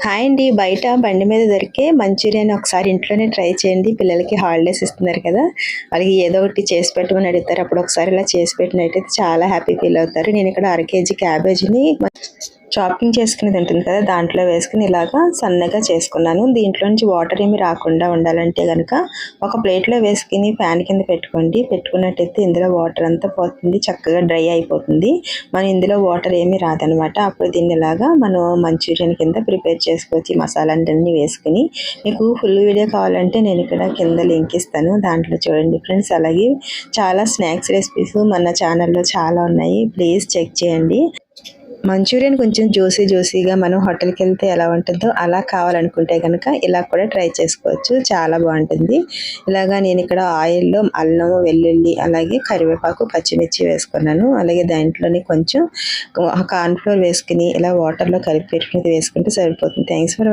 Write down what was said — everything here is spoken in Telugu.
హాయ్ అండి. బయట బండి మీద దొరికే మంచూరియాని ఒకసారి ఇంట్లోనే ట్రై చేయండి. పిల్లలకి హాలిడేస్ ఇస్తున్నారు కదా! వాళ్ళకి ఏదో ఒకటి చేసి పెట్టమని అడుగుతారు. అప్పుడు ఒకసారి ఇలా చేసి పెట్టినట్టయితే చాలా హ్యాపీ ఫీల్ అవుతారు. నేను ఇక్కడ అర కేజీ క్యాబేజీని చాపింగ్ చేసుకునేది ఉంటుంది కదా, దాంట్లో వేసుకుని ఇలాగా సన్నగా చేసుకున్నాను. దీంట్లో నుంచి వాటర్ ఏమి రాకుండా ఉండాలంటే కనుక ఒక ప్లేట్లో వేసుకుని ఫ్యాన్ కింద పెట్టుకోండి. పెట్టుకున్నట్టయితే ఇందులో వాటర్ అంతా పోతుంది, చక్కగా డ్రై అయిపోతుంది. మనం ఇందులో వాటర్ ఏమీ రాదనమాట. అప్పుడు దీన్ని ఇలాగా మనం మంచూరియన్ కింద ప్రిపేర్ చేసుకోవచ్చు. ఈ మసాలాలన్నీ వేసుకుని. మీకు ఫుల్ వీడియో కావాలంటే నేను ఇక్కడ కింద లింక్ ఇస్తాను, దాంట్లో చూడండి ఫ్రెండ్స్. అలాగే చాలా స్నాక్స్ రెసిపీస్ మన ఛానల్లో చాలా ఉన్నాయి, ప్లీజ్ చెక్ చేయండి. మంచూరియన్ కొంచెం జ్యూసీగా మనం హోటల్కి వెళ్తే ఎలా ఉంటుందో అలా కావాలనుకుంటే కనుక ఇలా కూడా ట్రై చేసుకోవచ్చు, చాలా బాగుంటుంది. ఇలాగా నేను ఇక్కడ ఆయిల్లో అల్లం, వెల్లుల్లి, అలాగే కరివేపాకు, పచ్చిమిర్చి వేసుకున్నాను. అలాగే దాంట్లోని కొంచెం కార్న్ఫ్లోర్ వేసుకుని ఇలా వాటర్లో కలిపి పెట్టుకుని వేసుకుంటే సరిపోతుంది. Thanks for